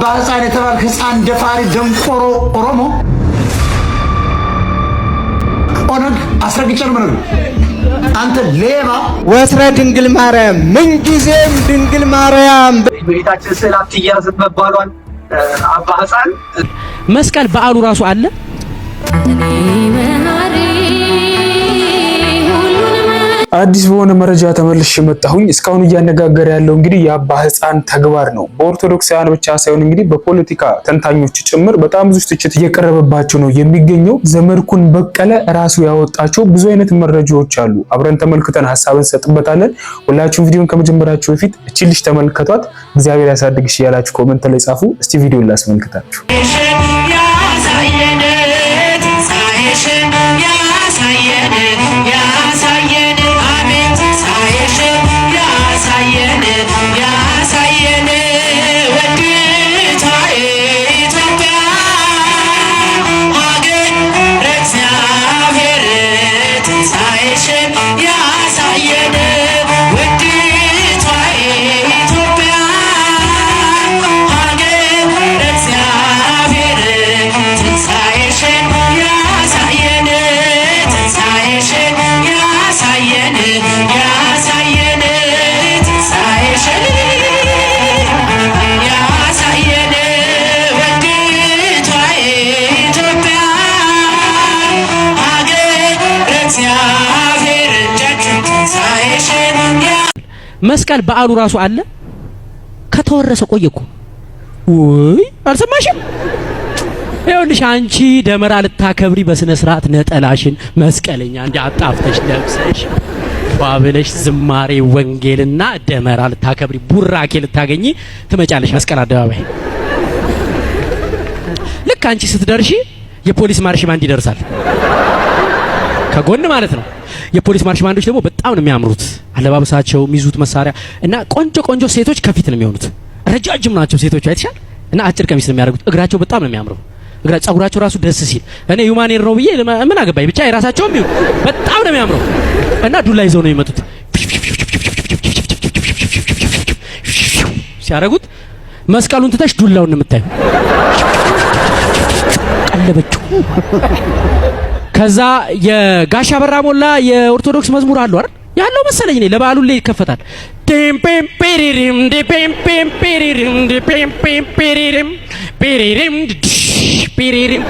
ባሕፃን የተባልክ ሕፃን ደፋሪ ደንቆሮ ኦሮሞ ኦነግ አስረግጬ ነው የምነግርህ። አንተ ሌባ ወትረ ድንግል ማርያም ምንጊዜም ድንግል ማርያም ቤታችን ስዕላት ትያዝብ መባሏን አባ ሕፃን መስቀል በዓሉ ራሱ አለ። አዲስ በሆነ መረጃ ተመልሼ መጣሁኝ። እስካሁን እያነጋገረ ያለው እንግዲህ የአባ ሕፃን ተግባር ነው። በኦርቶዶክሳውያን ብቻ ሳይሆን እንግዲህ በፖለቲካ ተንታኞች ጭምር በጣም ብዙ ትችት እየቀረበባቸው ነው የሚገኘው። ዘመድኩን በቀለ ራሱ ያወጣቸው ብዙ አይነት መረጃዎች አሉ። አብረን ተመልክተን ሐሳብን ሰጥበታለን። ሁላችሁም ቪዲዮን ከመጀመራችሁ በፊት እቺ ልጅ ተመልከቷት፣ እግዚአብሔር ያሳድግሽ እያላችሁ ኮሜንት ላይ ጻፉ። እስቲ ቪዲዮን ላስመልክታችሁ። መስቀል በዓሉ ራሱ አለ። ከተወረሰ ቆየኩ ወይ አልሰማሽም? ይኸውልሽ አንቺ ደመራ ልታከብሪ በስነ ስርዓት ነጠላሽን መስቀለኛ እንደ አጣፍተሽ ለብሰሽ ባብለሽ ዝማሬ ወንጌልና ደመራ ልታከብሪ ቡራኬ ልታገኚ ትመጫለሽ መስቀል አደባባይ። ልክ አንቺ ስትደርሺ የፖሊስ ማርሽ ባንድ ይደርሳል ከጎን ማለት ነው። የፖሊስ ማርሽ ባንዶች ደግሞ በጣም ነው የሚያምሩት። አለባበሳቸው፣ የሚይዙት መሳሪያ እና ቆንጆ ቆንጆ ሴቶች ከፊት ነው የሚሆኑት። ረጃጅም ናቸው ሴቶቹ አይተሻል። እና አጭር ቀሚስ ነው የሚያደርጉት። እግራቸው በጣም ነው የሚያምረው። ጸጉራቸው ራሱ ደስ ሲል እኔ ዩማኔር ነው ብዬ ምን አገባኝ ብቻ የራሳቸውም ይሁን በጣም ነው የሚያምረው። እና ዱላ ይዘው ነው የሚመጡት። ሲያደርጉት መስቀሉን ትተሽ ዱላውን ነው የምታዩ። ቀለበችው። ከዛ የጋሻ በራ ሞላ የኦርቶዶክስ መዝሙር አሉ አይደል ያለው መሰለኝ እኔ ለበዓሉ ላይ ይከፈታል። ቴምፔም ፔሪሪም ዴፔምፔም ፔሪሪም ዴፔምፔም ፔሪሪም ፔሪሪም ፔሪሪም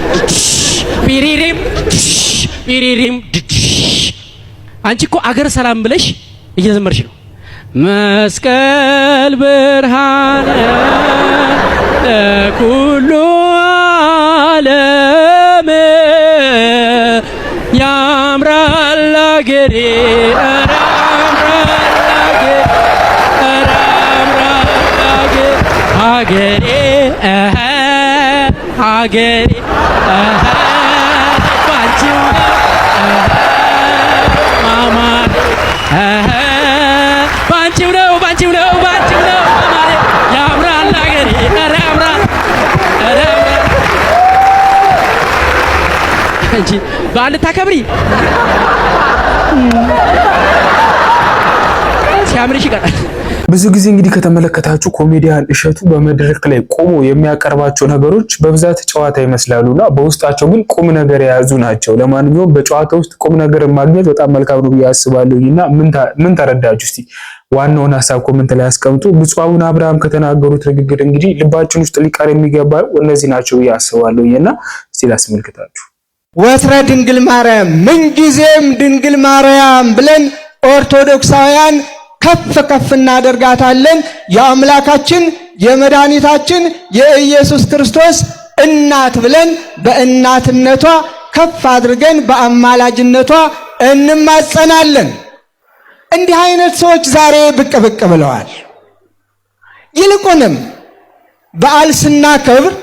ፔሪሪም ፔሪሪም አንቺ እኮ አገር ሰላም ብለሽ እየዘመርሽ ነው። መስቀል ብርሃነ ለኩሉ ዓለም ያምራል አገሬ አገሬ አገሬ ባንቺው ማማሬ ባንቺው ነው ባንቺው ነው ባንቺው ነው ማማሬ ያምራል አገሬ ያምራል አንቺ በዓል ታከብሪ ሲያምርሽ ይቀራል። ብዙ ጊዜ እንግዲህ ከተመለከታችሁ ኮሜዲያን እሸቱ በመድረክ ላይ ቆሞ የሚያቀርባቸው ነገሮች በብዛት ጨዋታ ይመስላሉና በውስጣቸው ግን ቁም ነገር የያዙ ናቸው። ለማንኛውም በጨዋታ ውስጥ ቁም ነገር ማግኘት በጣም መልካም ነው ብዬ አስባለሁና ምን ተረዳችሁ? እስቲ ዋናውን ሐሳብ ኮሜንት ላይ አስቀምጡ። ብፁዕ አቡነ አብርሃም ከተናገሩት ንግግር እንግዲህ ልባችን ውስጥ ሊቀር የሚገባው እነዚህ ናቸው ብዬ አስባለሁና እስቲ ላስመልክታችሁ። ወትረ ድንግል ማርያም ምንጊዜም ድንግል ማርያም ብለን ኦርቶዶክሳውያን ከፍ ከፍ እናደርጋታለን። የአምላካችን የመድኃኒታችን የኢየሱስ ክርስቶስ እናት ብለን በእናትነቷ ከፍ አድርገን በአማላጅነቷ እንማጸናለን። እንዲህ አይነት ሰዎች ዛሬ ብቅ ብቅ ብለዋል። ይልቁንም በዓል ስናከብር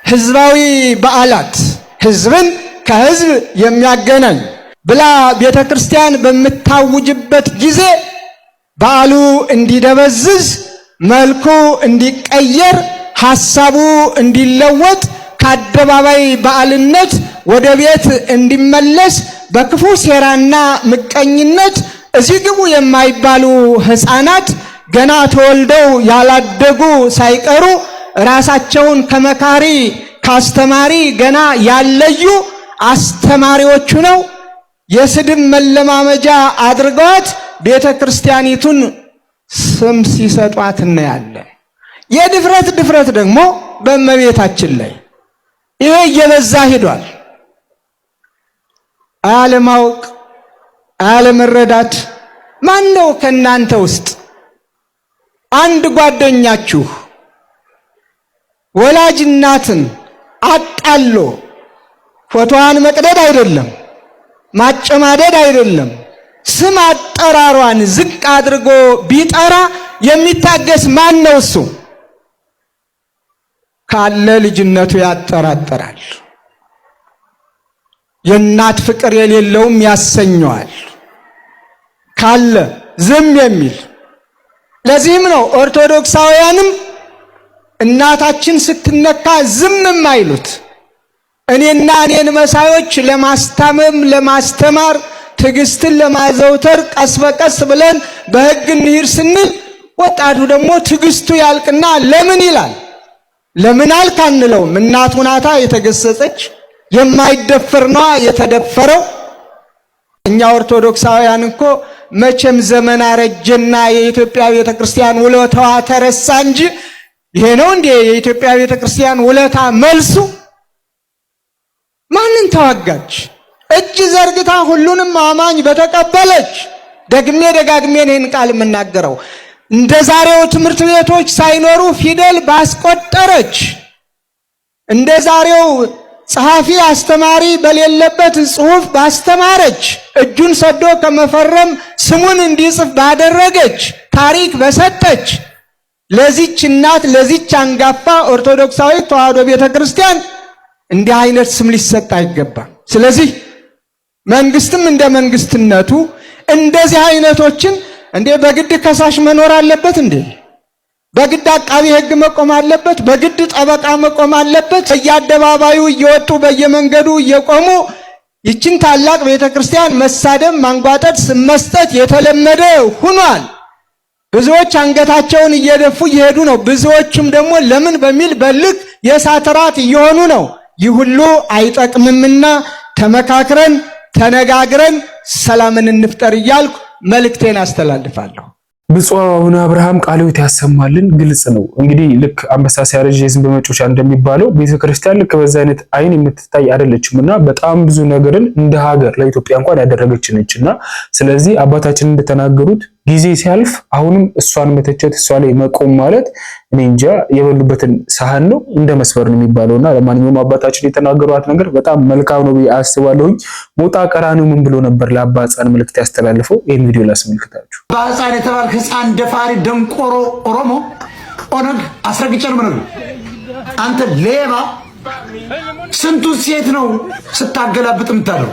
ህዝባዊ በዓላት ህዝብን ከህዝብ የሚያገናኝ ብላ ቤተክርስቲያን በምታውጅበት ጊዜ በዓሉ እንዲደበዝዝ መልኩ እንዲቀየር ሐሳቡ እንዲለወጥ ከአደባባይ በዓልነት ወደ ቤት እንዲመለስ በክፉ ሴራና ምቀኝነት እዚህ ግቡ የማይባሉ ሕፃናት ገና ተወልደው ያላደጉ ሳይቀሩ ራሳቸውን ከመካሪ ካስተማሪ ገና ያለዩ አስተማሪዎቹ ነው የስድብ መለማመጃ አድርገዋት ቤተክርስቲያኒቱን ስም ሲሰጧት እናያለን። የድፍረት ደግሞ በእመቤታችን ላይ ይሄ እየበዛ ሄዷል። አለማወቅ አለመረዳት። ማን ነው ከናንተ ውስጥ አንድ ጓደኛችሁ ወላጅ እናትን አጣሎ ፎቶዋን መቅደድ አይደለም ማጨማደድ አይደለም ስም አጠራሯን ዝቅ አድርጎ ቢጠራ የሚታገስ ማን ነው? እሱ ካለ ልጅነቱ ያጠራጠራል። የእናት ፍቅር የሌለውም ያሰኘዋል ካለ ዝም የሚል። ለዚህም ነው ኦርቶዶክሳውያንም እናታችን ስትነካ ዝም የማይሉት። እኔና እኔን መሳዮች ለማስታመም ለማስተማር ትዕግስትን ለማዘውተር ቀስ በቀስ ብለን በሕግ እንሂድ ስንል ወጣቱ ደግሞ ትዕግስቱ ያልቅና ለምን ይላል። ለምን አልክ አንለውም። እናቱ ናታ የተገሰጸች። የማይደፈር ነው የተደፈረው። እኛ ኦርቶዶክሳውያን እኮ መቼም ዘመን አረጀና የኢትዮጵያ ቤተክርስቲያን ውለታዋ ተረሳ እንጂ ይሄ ነው እንዴ የኢትዮጵያ ቤተክርስቲያን ውለታ መልሱ? ማንን ተዋጋች? እጅ ዘርግታ ሁሉንም አማኝ በተቀበለች። ደግሜ ደጋግሜ ይህን ቃል የምናገረው እንደ ዛሬው ትምህርት ቤቶች ሳይኖሩ ፊደል ባስቆጠረች፣ እንደ ዛሬው ጸሐፊ አስተማሪ በሌለበት ጽሑፍ ባስተማረች፣ እጁን ሰዶ ከመፈረም ስሙን እንዲጽፍ ባደረገች፣ ታሪክ በሰጠች ለዚች እናት ለዚች አንጋፋ ኦርቶዶክሳዊ ተዋሕዶ ቤተክርስቲያን እንዲህ አይነት ስም ሊሰጥ አይገባም። ስለዚህ መንግስትም እንደ መንግስትነቱ እንደዚህ አይነቶችን እንዴ በግድ ከሳሽ መኖር አለበት እንዴ? በግድ አቃቢ ሕግ መቆም አለበት? በግድ ጠበቃ መቆም አለበት? በየአደባባዩ እየወጡ በየመንገዱ እየቆሙ ይችን ታላቅ ቤተክርስቲያን መሳደብ፣ ማንጓጠጥ፣ ስም መስጠት የተለመደ ሆኗል። ብዙዎች አንገታቸውን እየደፉ እየሄዱ ነው። ብዙዎችም ደግሞ ለምን በሚል በልክ የሳትራት እየሆኑ ነው። ይህ ሁሉ አይጠቅምምና ተመካክረን ተነጋግረን ሰላምን እንፍጠር እያልኩ መልእክቴን አስተላልፋለሁ። ብፁዕ አቡነ አብርሃም ቃለ ሕይወት ያሰማልን። ግልጽ ነው እንግዲህ ልክ አንበሳ ሲያረጅ የዝንብ መጮቻ እንደሚባለው ቤተክርስቲያን ልክ በዛ አይነት አይን የምትታይ አይደለችምና በጣም ብዙ ነገርን እንደ ሀገር ለኢትዮጵያ እንኳን ያደረገች ነችና ስለዚህ አባታችን እንደተናገሩት ጊዜ ሲያልፍ አሁንም እሷን መተቸት እሷ ላይ መቆም ማለት እኔ እንጃ የበሉበትን ሳህን ነው እንደ መስበር ነው የሚባለውና ለማንኛውም አባታችን የተናገሩት ነገር በጣም መልካም ነው ብዬ አስባለሁ። ሞጣ ቀራኒው ምን ብሎ ነበር ለአባ ሕፃን መልእክት ያስተላልፈው? ይሄን ቪዲዮ ላስመልክታችሁ። አባ ሕፃን የተባልክ ሕፃን ደፋሪ ደንቆሮ ኦሮሞ ኦነግ አስረግጬ ነው የምነግርህ። አንተ ሌባ ስንቱ ሴት ነው ስታገላብጥ የምታለው?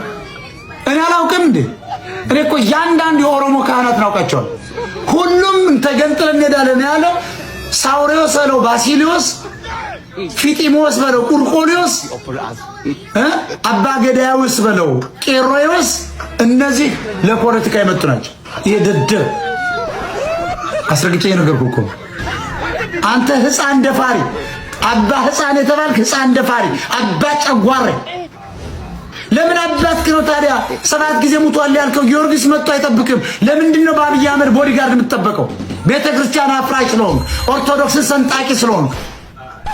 እኔ አላውቅም እንዴ? እኔ እኮ ያንዳንዱ የኦሮሞ ካህናት ናውቃቸዋል። ሁሉም ተገንጥለን እንሄዳለን ያለው ሳውሪዮስ በለው፣ ባሲሊዮስ፣ ፊጢሞስ በለው፣ ቁርቆሊዮስ፣ አባ ገዳያውስ በለው፣ ቄሮዮስ፣ እነዚህ ለፖለቲካ የመጡ ናቸው። ይሄ ደደብ አስረግጬ የነገርኩህ እኮ አንተ ሕፃን ደፋሪ፣ አባ ሕፃን የተባልክ ሕፃን ደፋሪ፣ አባ ጨጓሬ ለምን አባት ነው ታዲያ? 7 ጊዜ ሙቷል ያልከው ጊዮርጊስ መጥቶ አይጠብቅም? ለምንድን ነው በአብይ አህመድ ቦዲጋርድ የምትጠበቀው? ቤተክርስቲያን አፍራሽ ስለሆንክ፣ ኦርቶዶክስን ሰንጣቂ ስለሆንክ፣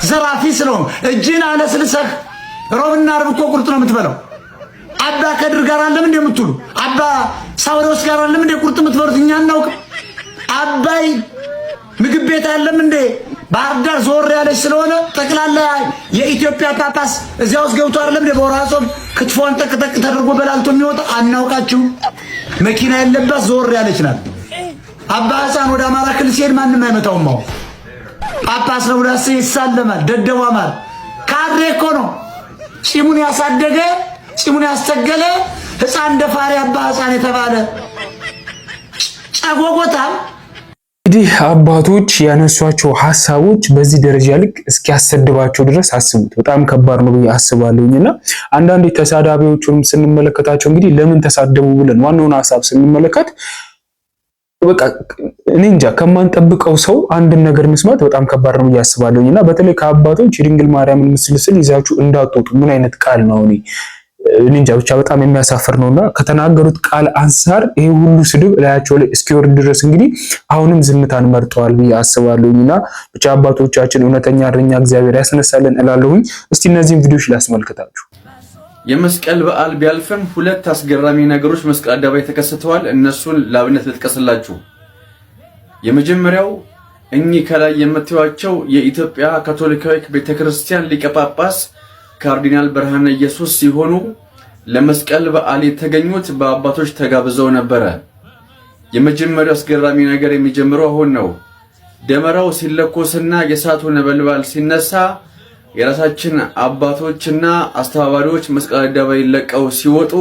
ዘራፊ ስለሆንክ እጅን አለስልሰህ ሮብና ዓርብ እኮ ቁርጥ ነው የምትበላው። አባ ከድር ጋር አለም እንደ የምትውሉ፣ አባ ሳውሪዎስ ጋር አለም እንደ ቁርጥ የምትበሉት? እኛ እናውቅ። አባይ ምግብ ቤት አለም እንደ ባህር ዳር ዞር ያለች ስለሆነ ጠቅላላ የኢትዮጵያ ጳጳስ እዚያ ውስጥ ገብቶ አይደለም እንደ በወራጾም ክትፎን ጠቅጠቅ ተደርጎ በላልቶ የሚወጣ አናውቃችሁ። መኪና ያለባት ዞር ያለች ናት። አባ ሕፃን ወደ አማራ ክልል ሲሄድ ማንም አይመታውም። አሁን ጳጳስ ነው ብላስ ይሳለማል። ደደቧ ማለት ካድሬ እኮ ነው። ፂሙን ያሳደገ ፂሙን ያስተገለ ሕፃን ደፋሪ አባ ሕፃን የተባለ ጨጎጎታ። እንግዲህ አባቶች ያነሷቸው ሐሳቦች በዚህ ደረጃ ልክ እስኪያሰድባቸው ድረስ አስቡት። በጣም ከባድ ነው ብዬ አስባለሁኝና አንዳንድ ተሳዳቢዎቹንም ስንመለከታቸው እንግዲህ ለምን ተሳደቡ ብለን ዋናውን ሐሳብ ስንመለከት በቃ እኔ እንጃ ከማንጠብቀው ሰው አንድን ነገር መስማት በጣም ከባድ ነው ያስባለሁኝ። እና በተለይ ከአባቶች የድንግል ማርያምን ምስል ይዛችሁ እንዳትወጡ ምን አይነት ቃል ነው? እኔ እንጃ ብቻ በጣም የሚያሳፍር ነውና ከተናገሩት ቃል አንፃር ይሄ ሁሉ ስድብ ላያቸው ላይ እስኪወርድ ድረስ እንግዲህ አሁንም ዝምታን መርጠዋል ብዬ አስባለሁኝና ብቻ አባቶቻችን እውነተኛ እረኛ እግዚአብሔር ያስነሳልን እላለሁኝ። እስቲ እነዚህን ቪዲዮዎች ላስመልክታችሁ። የመስቀል በዓል ቢያልፍም ሁለት አስገራሚ ነገሮች መስቀል አደባባይ ተከስተዋል። እነሱን ላብነት ልጥቀስላችሁ። የመጀመሪያው እኚህ ከላይ የምታዩቸው የኢትዮጵያ ካቶሊካዊት ቤተክርስቲያን ሊቀ ጳጳስ ካርዲናል ብርሃነ ኢየሱስ ሲሆኑ ለመስቀል በዓል የተገኙት በአባቶች ተጋብዘው ነበረ። የመጀመሪያው አስገራሚ ነገር የሚጀምረው አሁን ነው። ደመራው ሲለኮስና የእሳቱ ነበልባል ሲነሳ የራሳችን አባቶችና አስተባባሪዎች መስቀል አደባባይ ለቀው ሲወጡ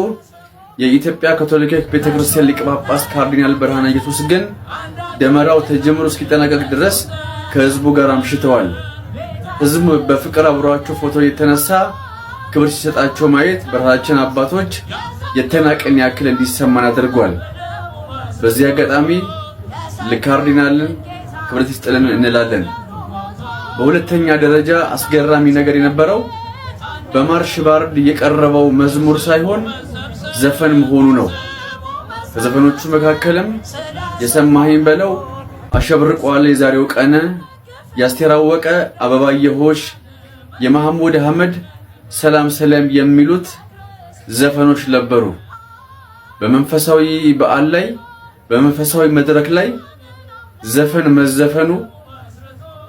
የኢትዮጵያ ካቶሊካዊት ቤተክርስቲያን ሊቀ ጳጳስ ካርዲናል ብርሃነ ኢየሱስ ግን ደመራው ተጀምሮ እስኪጠናቀቅ ድረስ ከህዝቡ ጋር አምሽተዋል። ህዝቡ በፍቅር አብሯቸው ፎቶ የተነሳ ክብር ሲሰጣቸው ማየት በራሳችን አባቶች የተናቀን ያክል እንዲሰማን አድርጓል። በዚህ አጋጣሚ ለካርዲናልን ክብር ይስጥልን እንላለን። በሁለተኛ ደረጃ አስገራሚ ነገር የነበረው በማርሽ ባርድ የቀረበው መዝሙር ሳይሆን ዘፈን መሆኑ ነው። ከዘፈኖቹ መካከልም የሰማኸኝ በለው፣ አሸብርቋል የዛሬው ቀን፣ የአስቴር አወቀ አበባየሆሽ፣ የመሐሙድ አህመድ ሰላም ሰላም የሚሉት ዘፈኖች ነበሩ። በመንፈሳዊ በዓል ላይ በመንፈሳዊ መድረክ ላይ ዘፈን መዘፈኑ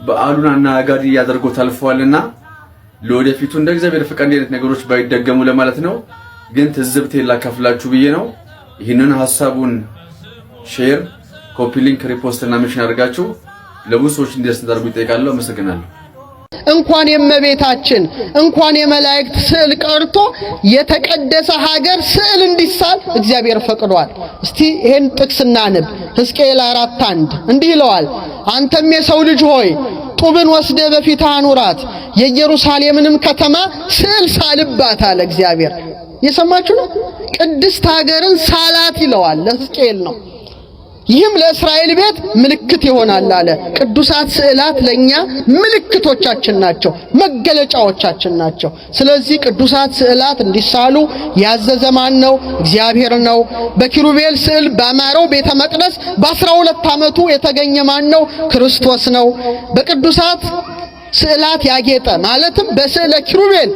በዓሉን አናጋሪ ያደርጎት አልፈዋልና ለወደፊቱ እንደ እግዚአብሔር ፈቃድ አይነት ነገሮች ባይደገሙ ለማለት ነው። ግን ትዝብት ላካፍላችሁ ብዬ ነው። ይህንን ሐሳቡን ሼር፣ ኮፒ ሊንክ፣ ሪፖስት እና ሜንሽን አድርጋችሁ ለብዙ ሰዎች እንዲደርስ ታደርጉ ይጠይቃለሁ። አመሰግናለሁ። እንኳን የእመቤታችን እንኳን የመላእክት ስዕል ቀርቶ የተቀደሰ ሀገር ስዕል እንዲሳል እግዚአብሔር ፈቅዷል። እስቲ ይሄን ጥቅስ እናንብ። ሕዝቅኤል 4:1 እንዲህ ይለዋል፣ አንተም የሰው ልጅ ሆይ ጡብን ወስደ በፊትህ አኑራት፣ የኢየሩሳሌምንም ከተማ ስዕል ሳልባት አለ እግዚአብሔር። የሰማችሁ ነው። ቅድስት ሀገርን ሳላት ይለዋል ለሕዝቅኤል ነው። ይህም ለእስራኤል ቤት ምልክት ይሆናል አለ። ቅዱሳት ስዕላት ለኛ ምልክቶቻችን ናቸው፣ መገለጫዎቻችን ናቸው። ስለዚህ ቅዱሳት ስዕላት እንዲሳሉ ያዘዘ ማን ነው? እግዚአብሔር ነው። በኪሩቤል ስዕል ባማረው ቤተ መቅደስ በ12 ዓመቱ የተገኘ ማን ነው? ክርስቶስ ነው። በቅዱሳት ስዕላት ያጌጠ ማለትም በስዕለ ኪሩቤል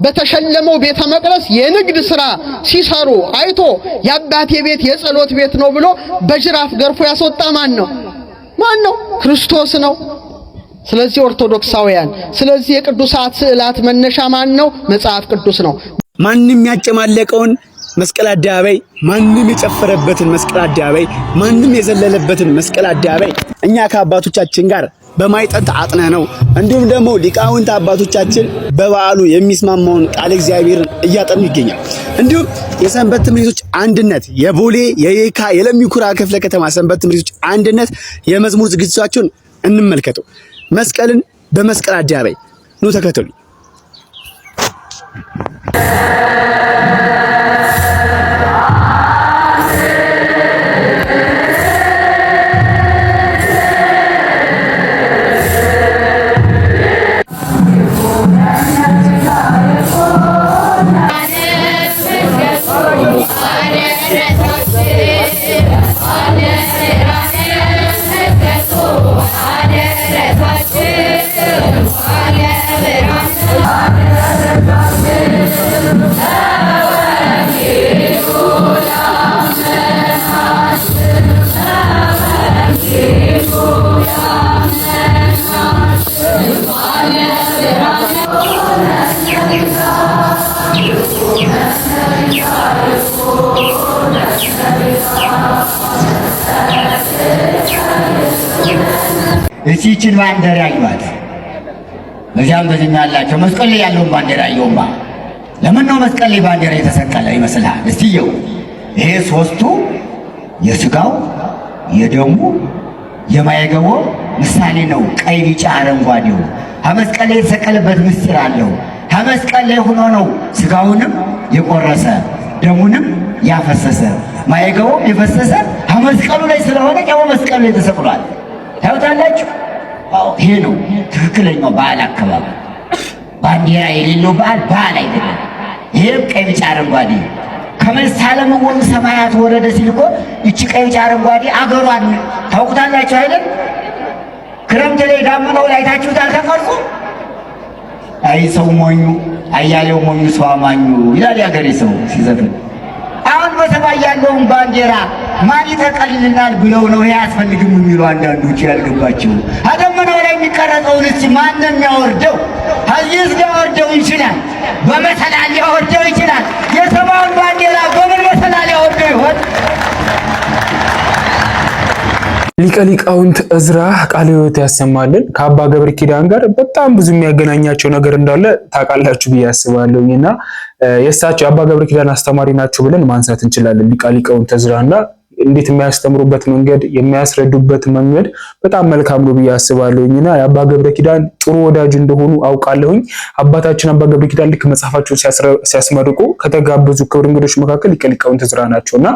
በተሸለመው ቤተ መቅደስ የንግድ ሥራ ሲሰሩ አይቶ የአባቴ ቤት የጸሎት ቤት ነው ብሎ በጅራፍ ገርፎ ያስወጣ ማን ነው? ማን ነው? ክርስቶስ ነው። ስለዚህ ኦርቶዶክሳውያን፣ ስለዚህ የቅዱሳት ስዕላት መነሻ ማን ነው? መጽሐፍ ቅዱስ ነው። ማንም ያጨማለቀውን መስቀል አደባባይ፣ ማንም የጨፈረበትን መስቀል አደባባይ፣ ማንም የዘለለበትን መስቀል አደባባይ እኛ ከአባቶቻችን ጋር በማይጠንት አጥነ ነው። እንዲሁም ደግሞ ሊቃውንት አባቶቻችን በበዓሉ የሚስማማውን ቃል እግዚአብሔርን እያጠኑ ይገኛል። እንዲሁም የሰንበት ትምህርት ቤቶች አንድነት የቦሌ የየካ የለሚኩራ ክፍለ ከተማ ሰንበት ትምህርት ቤቶች አንድነት የመዝሙር ዝግጅታቸውን እንመልከተው። መስቀልን በመስቀል አደባባይ ኑ ተከተሉ። እቺችን ባንዲራ ያዩት በዚያም በዚህም ያላቸው መስቀል ላይ ያለውን ባንዲራ ያዩማ። ለምን ነው መስቀል ላይ ባንዲራ የተሰቀለ ይመስላል? እስቲ ይው ይሄ ሶስቱ የስጋው የደሙ የማይገቦ ምሳሌ ነው። ቀይ፣ ቢጫ፣ አረንጓዴው መስቀል ላይ የተሰቀለበት ምስጢር አለው። መስቀል ላይ ሆኖ ነው ስጋውንም የቆረሰ ደሙንም ያፈሰሰ ማይገቦም የፈሰሰ መስቀሉ ላይ ስለሆነ ያው መስቀሉ ላይ ተሰቅሏል። ታውቃላችሁ? አዎ ይሄ ነው ትክክለኛው በዓል አከባበር። ባንዲራ የሌለው በዓል አይደለም። ይሄም ቀይ ቢጫ አረንጓዴ ከመሳለም ወንዝ ሰማያት ወረደ ሲል እኮ እቺ ቀይ ቢጫ አረንጓዴ አገሯን ታውቁታላችሁ አይደል? ክረምት ላይ ዳመናው ላይ ታችሁታል ተቀርጾ። አይ ሰው ሞኙ አያሌው ሞኙ ሰው አማኙ ይላል ያገሬ ሰው ሲዘፍን። አሁን በሰማይ ያለውን ባንዲራ ማን ይተቀልልናል ብለው ነው ያስፈልግም የሚሉ አንዳንዶች ያልገባቸው። አደመናው ላይ የሚቀረጸውን እስቲ ማንም ያወርደው? አዚዝ ሊያወርደው ይችላል፣ በመሰላል ሊያወርደው ይችላል። የሰማዩን ባንዲራ በምን መሰላል ያወርደው ይሆን? ሊቀ ሊቃውንት ዕዝራ ቃለ ሕይወት ያሰማልን። ከአባ ገብረ ኪዳን ጋር በጣም ብዙ የሚያገናኛቸው ነገር እንዳለ ታውቃላችሁ ብዬ አስባለሁና የእሳቸው አባ ገብረ ኪዳን አስተማሪ ናቸው ብለን ማንሳት እንችላለን። ሊቀ ሊቃውንት ዕዝራና እንዴት የሚያስተምሩበት መንገድ የሚያስረዱበት መንገድ በጣም መልካም ነው ብዬ አስባለሁኝና የአባ ገብረ ኪዳን ጥሩ ወዳጅ እንደሆኑ አውቃለሁኝ። አባታችን አባ ገብረ ኪዳን ልክ መጽሐፋቸውን ሲያስመርቁ ከተጋበዙ ክብር እንግዶች መካከል ሊቀ ሊቃውንት ዕዝራ ናቸውና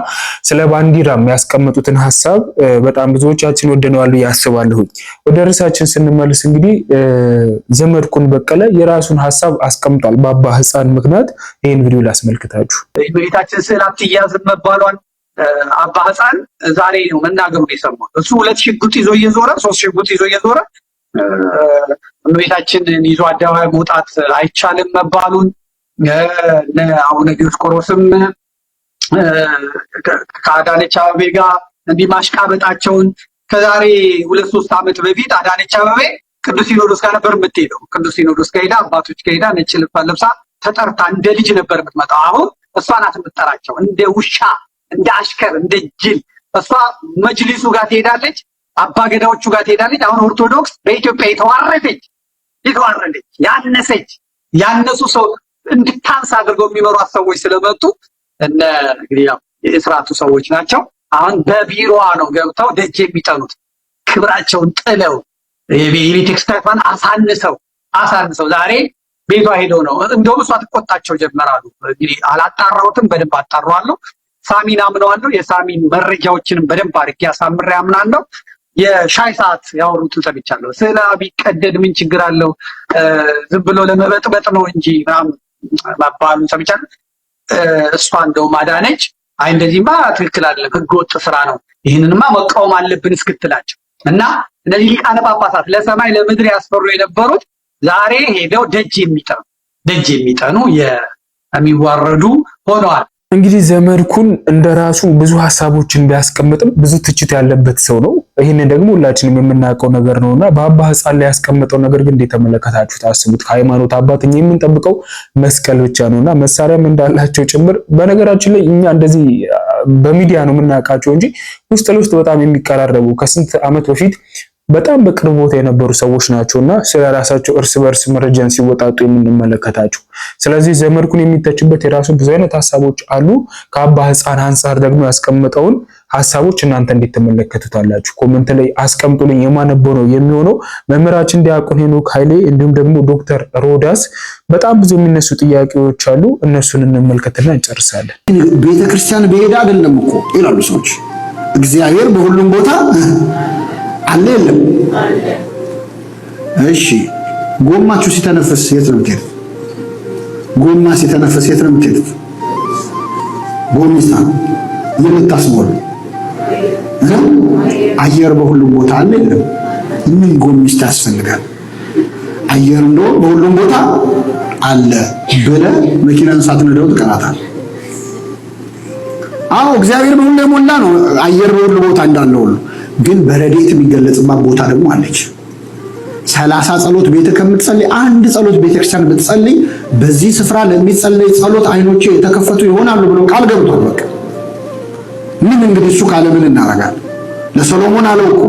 ስለ ባንዲራ የሚያስቀምጡትን ሐሳብ በጣም ብዙዎቻችን ወደነዋል ብዬ አስባለሁኝ። ወደ ርዕሳችን ስንመልስ እንግዲህ ዘመድኩን በቀለ የራሱን ሐሳብ አስቀምጧል በአባ ሕፃን ምክንያት። ይህን ቪዲዮ ላስመልክታችሁ። የቤታችን ስዕል አትያዝ መባሏን አባ ሕፃን ዛሬ ነው መናገሩን የሰማሁት። እሱ 2 ሽጉጥ ይዞ እየዞረ 3 ሽጉጥ ይዞ እየዞረ እመቤታችንን ይዞ አደባባይ መውጣት አይቻልም መባሉን አቡነ ዲዮስቆሮስም ከአዳነች አበቤ ጋር እንዲህ ማሽቃበጣቸውን ከዛሬ 2-3 ዓመት በፊት አዳነች አበቤ ቅዱስ ሲኖዶስ ጋር ነበር የምትሄደው። ቅዱስ ሲኖዶስ ጋር ሄዳ አባቶች ጋር ሄዳ ነጭ ልብስ ለብሳ ተጠርታ እንደ ልጅ ነበር የምትመጣው። አሁን እሷ ናት የምትጠራቸው እንደ ውሻ እንደ አሽከር እንደ ጅል። እሷ መጅሊሱ ጋር ትሄዳለች፣ አባገዳዎቹ ጋር ትሄዳለች። አሁን ኦርቶዶክስ በኢትዮጵያ የተዋረደች ያነሱ ሰው እንድታንስ አድርገው የሚመሯት ሰዎች ስለመጡ እነ እንግዲህ የስርዓቱ ሰዎች ናቸው። አሁን በቢሮዋ ነው ገብተው ደጅ የሚጠኑት ክብራቸውን ጥለው የቤተክርስቲያኗን አሳንሰው ዛሬ ቤቷ ሄደው ነው። እንደውም እሷ ትቆጣቸው ጀመራሉ። እንግዲህ አላጣራሁትም፣ በደንብ አጣራዋለሁ። ሳሚን አምነዋለሁ። የሳሚን መረጃዎችንም በደንብ አድርጌ አሳምሬ አምናለሁ። የሻይ ሰዓት ያወሩትን ሰምቻለሁ። ስለ ቢቀደድ ምን ችግር አለው? ዝም ብሎ ለመበጥበጥ ነው እንጂ መባሉን ሰምቻለሁ። እሷ እንደውም አዳነች አይ እንደዚህማ ትክክል አይደለም፣ ህገወጥ ስራ ነው፣ ይህንንማ መቃወም አለብን እስክትላቸው እና እነዚህ ሊቃነ ጳጳሳት ለሰማይ ለምድር ያስፈሩ የነበሩት ዛሬ ሄደው ደጅ የሚጠኑ የሚዋረዱ ሆነዋል። እንግዲህ ዘመድኩን እንደራሱ ብዙ ሀሳቦችን ቢያስቀምጥም ብዙ ትችት ያለበት ሰው ነው። ይህንን ደግሞ ሁላችንም የምናውቀው ነገር ነውና በአባ ሕፃን ላይ ያስቀመጠው ነገር ግን እንደተመለከታችሁ ታስቡት። ከሃይማኖት አባትኛ የምንጠብቀው መስቀል ብቻ ነውና መሳሪያም እንዳላቸው ጭምር። በነገራችን ላይ እኛ እንደዚህ በሚዲያ ነው የምናውቃቸው እንጂ ውስጥ ለውስጥ በጣም የሚቀራረቡ ከስንት ዓመት በፊት በጣም በቅርብ ቦታ የነበሩ ሰዎች ናቸውና ስለራሳቸው እርስ በርስ መረጃን ሲወጣጡ የምንመለከታቸው። ስለዚህ ዘመድኩን የሚተችበት የራሱ ብዙ አይነት ሐሳቦች አሉ። ከአባ ሕፃን አንፃር ደግሞ ያስቀመጠውን ሐሳቦች እናንተ እንዴት ተመለከቱታላችሁ? ኮሜንት ላይ አስቀምጡልኝ። የማነበው ነው የሚሆነው። መምህራችን ዲያቆን ሄኖክ ኃይሌ እንዲሁም ደግሞ ዶክተር ሮዳስ በጣም ብዙ የሚነሱ ጥያቄዎች አሉ። እነሱን እንመልከትና እንጨርሳለን። ቤተክርስቲያን በሄዳ አይደለም እኮ ይላሉ ሰዎች። እግዚአብሔር በሁሉም ቦታ አለ የለም? እሺ ጎማችሁ ሲተነፈስ የት ነው የምትሄዱት? ጎማ ሲተነፈስ የት ነው የምትሄዱት? ጎሚስታ የምታስሞሉ አየር በሁሉም ቦታ አለ የለም? ምን ጎሚስታ ያስፈልጋል? አየር እንደው በሁሉም ቦታ አለ ብለህ መኪናን ሳትነዳው ትቀራታለህ። አዎ እግዚአብሔር በሁሉ የሞላ ነው። አየር በሁሉ ቦታ እንዳለ ሁሉ ግን በረድኤት የሚገለጽባት ቦታ ደግሞ አለች። 30 ጸሎት ቤተ ከምትጸልይ አንድ ጸሎት ቤተክርስቲያን ብትጸልይ በዚህ ስፍራ ለሚጸልይ ጸሎት አይኖቼ የተከፈቱ ይሆናሉ ብሎ ቃል ገብቷል። በቃ ምን እንግዲህ እሱ ካለ ምን እናደርጋለን? ለሰሎሞን አለው እኮ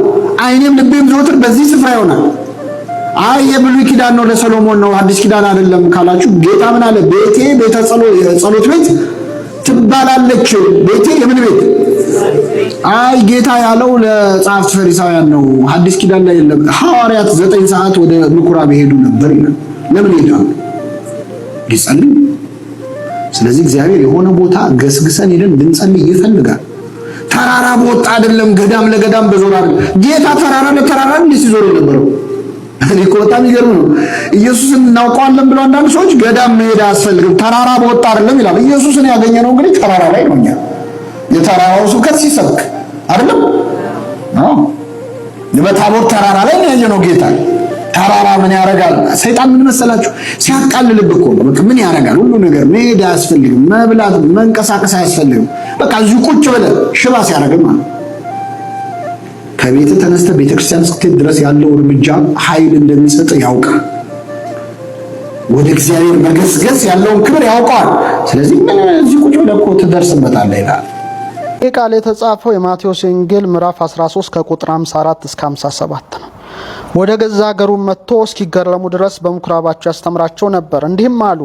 አይኔም ልቤም ዘወትር በዚህ ስፍራ ይሆናል። አይ የብሉይ ኪዳን ነው ለሰሎሞን ነው አዲስ ኪዳን አይደለም ካላችሁ ጌታ ምን አለ? ቤቴ ቤተ ጸሎት ቤት ትባላለች። ቤቴ የምን ቤት? አይ ጌታ ያለው ለጸሐፍት ፈሪሳውያን ነው፣ አዲስ ኪዳን ላይ የለም። ሐዋርያት 9 ሰዓት ወደ ምኩራብ ሄዱ ነበር። ለምን ሄዳሉ? ሊጸልዩ። ስለዚህ እግዚአብሔር የሆነ ቦታ ገስግሰን ሄደን ልንጸልይ ይፈልጋል። ተራራ በወጣ አይደለም ገዳም ለገዳም በዞር አይደለም። ጌታ ተራራ ለተራራ እንዴ ሲዞር የነበረው እኔ እኮ በጣም ይገርም ነው። ኢየሱስን እናውቀዋለን ብለው አንዳንድ ሰዎች ገዳም መሄድ አያስፈልግም ተራራ በወጣ አይደለም ይላል። ኢየሱስን ያገኘነው እንግዲህ ተራራ ላይ ነው። እኛ የተራራው ስብከት ሲሰብክ አይደለም በታቦር ተራራ ላይ ነው ያየነው ጌታ። ተራራ ምን ያረጋል? ሰይጣን ምን መሰላችሁ ሲያቃልልብ እኮ ነው። በቃ ምን ያረጋል? ሁሉ ነገር መሄድ አያስፈልግም፣ መብላት መንቀሳቀስ አያስፈልግም። በቃ እዚሁ ቁጭ ብለህ ሽባ ሲያረግም ማለት ከቤት ተነስተ ቤተክርስቲያን እስክትሄድ ድረስ ያለው እርምጃ ኃይል እንደሚሰጥ ያውቃል። ወደ እግዚአብሔር መገስገስ ያለውን ክብር ያውቃል። ስለዚህ ምን እዚህ ቁጭ ብለህ እኮ ትደርስበታለህ ይላል። ይህ ቃል የተጻፈው የማቴዎስ ወንጌል ምዕራፍ 13 ከቁጥር 54 እስከ 57 ነው። ወደ ገዛ ሀገሩ መጥቶ እስኪገረሙ ድረስ በምኩራባቸው ያስተምራቸው ነበር። እንዲህም አሉ፣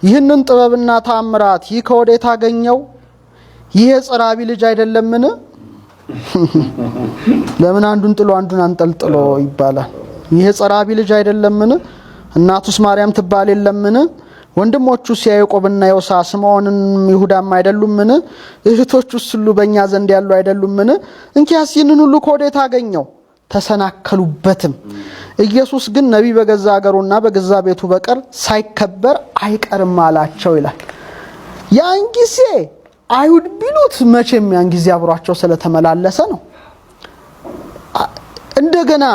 ይህንን ጥበብና ተአምራት ይህ ከወዴት አገኘው? ይህ የጸራቢ ልጅ አይደለምን? ለምን አንዱን ጥሎ አንዱን አንጠልጥሎ ይባላል? ይህ የጸራቢ ልጅ አይደለምን? እናቱስ ማርያም ትባል የለምን? ወንድሞቹስ ያዕቆብና ዮሳ ስምዖንም ይሁዳም አይደሉምን? እህቶቹስ ሁሉ በእኛ ዘንድ ያሉ አይደሉምን? እንኪያስ ይህንን ሁሉ ከወዴት አገኘው? ተሰናከሉበትም። ኢየሱስ ግን ነቢይ በገዛ ሀገሩና በገዛ ቤቱ በቀር ሳይከበር አይቀርም አላቸው ይላል። ያን ጊዜ አይሁድ ቢሉት መቼም ያን ጊዜ አብሯቸው ስለተመላለሰ ነው። እንደገና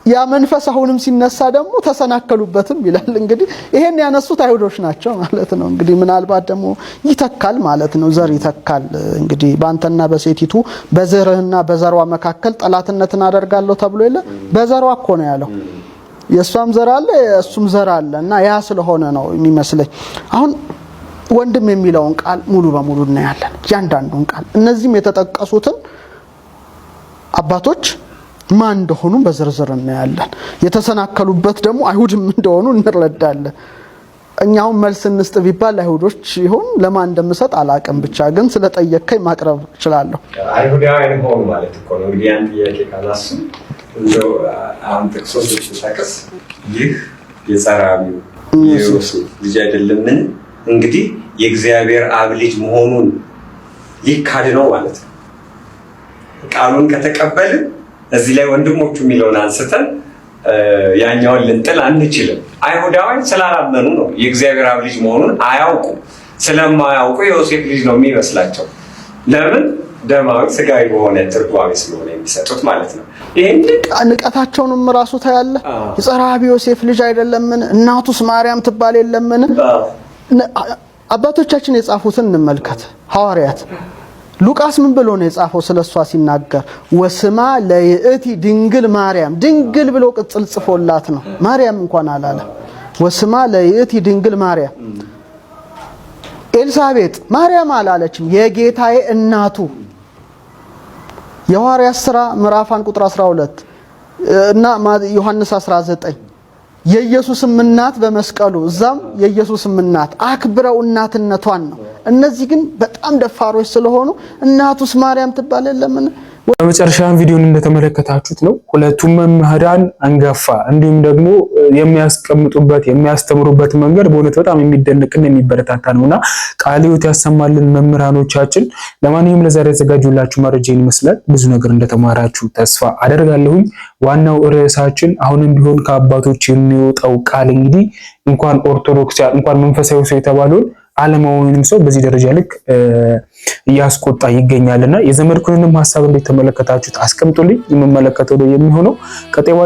ያ መንፈስ አሁንም ሲነሳ ደግሞ ተሰናከሉበትም ይላል። እንግዲህ ይሄን ያነሱት አይሁዶች ናቸው ማለት ነው። እንግዲህ ምናልባት ደግሞ ይተካል ማለት ነው። ዘር ይተካል። እንግዲህ በአንተና በሴቲቱ በዘርህና በዘሯ መካከል ጠላትነትን አደርጋለሁ ተብሎ የለ በዘሯ እኮ ነው ያለው። የሷም ዘር አለ የሱም ዘር አለ እና ያ ስለሆነ ነው የሚመስለኝ። አሁን ወንድም የሚለውን ቃል ሙሉ በሙሉ እናያለን። እያንዳንዱን ቃል እነዚህም የተጠቀሱትን አባቶች ማን እንደሆኑ በዝርዝር እናያለን። የተሰናከሉበት ደግሞ አይሁድም እንደሆኑ እንረዳለን። እኛው መልስ እንስጥ ቢባል አይሁዶች ይሁን ለማን እንደምሰጥ አላቀም፣ ብቻ ግን ስለጠየቀኝ ማቅረብ እችላለሁ። አይሁዳውያን ሆኑ ማለት እኮ ነው። እንግዲህ አንተ የኬካላስ እንደው አሁን ጥቅሶች ተጠቅስ ይህ የጸራቢው የዮሴፍ ልጅ አይደለምን? እንግዲህ የእግዚአብሔር አብ ልጅ መሆኑን ሊካድ ነው ማለት ነው። ቃሉን ከተቀበልን እዚህ ላይ ወንድሞቹ የሚለውን አንስተን ያኛውን ልንጥል አንችልም። አይሁዳውያን ስላላመኑ ነው። የእግዚአብሔር አብ ልጅ መሆኑን አያውቁም። ስለማያውቁ የዮሴፍ ልጅ ነው የሚመስላቸው። ለምን? ደማዊ ስጋዊ በሆነ ትርጓሜ ስለሆነ የሚሰጡት ማለት ነው። ይሄን ንቀታቸውንም ራሱ ታያለ። የጸራቢ ዮሴፍ ልጅ አይደለምን? እናቱስ ማርያም ትባል የለምን? አባቶቻችን የጻፉትን እንመልከት። ሐዋርያት ሉቃስ ምን ብሎ ነው የጻፈው ስለሷ ሲናገር? ወስማ ለይእቲ ድንግል ማርያም። ድንግል ብሎ ቅጽል ጽፎላት ነው። ማርያም እንኳን አላለ። ወስማ ለይእቲ ድንግል ማርያም። ኤልሳቤጥ ማርያም አላለችም፣ የጌታዬ እናቱ። የሐዋርያት ሥራ ምዕራፍ 1 ቁጥር 12 እና ዮሐንስ 19 የኢየሱስም እናት በመስቀሉ እዛም የኢየሱስም እናት አክብረው እናትነቷን ነው። እነዚህ ግን በጣም ደፋሮች ስለሆኑ እናቱስ ማርያም ትባል የለምን? በመጨረሻም ቪዲዮን እንደተመለከታችሁት ነው። ሁለቱም መምህራን አንጋፋ እንዲሁም ደግሞ የሚያስቀምጡበት የሚያስተምሩበት መንገድ በእውነት በጣም የሚደነቅና የሚበረታታ ነውና ቃለ ሕይወት ያሰማልን መምህራኖቻችን። ለማንኛውም ለዛሬ ያዘጋጁላችሁ መረጃ ይመስላል። ብዙ ነገር እንደተማራችሁ ተስፋ አደርጋለሁኝ። ዋናው ርዕሳችን አሁንም ቢሆን ከአባቶች የሚወጣው ቃል እንግዲህ እንኳን ኦርቶዶክሳውያን እንኳን መንፈሳዊ ሰው የተባለውን ዓለማዊንም ሰው በዚህ ደረጃ ልክ እያስቆጣ ይገኛልና የዘመድኩንንም ሐሳብ እንዴት ተመለከታችሁት? አስቀምጡልኝ። የምመለከተው የሚሆነው ቀጣይ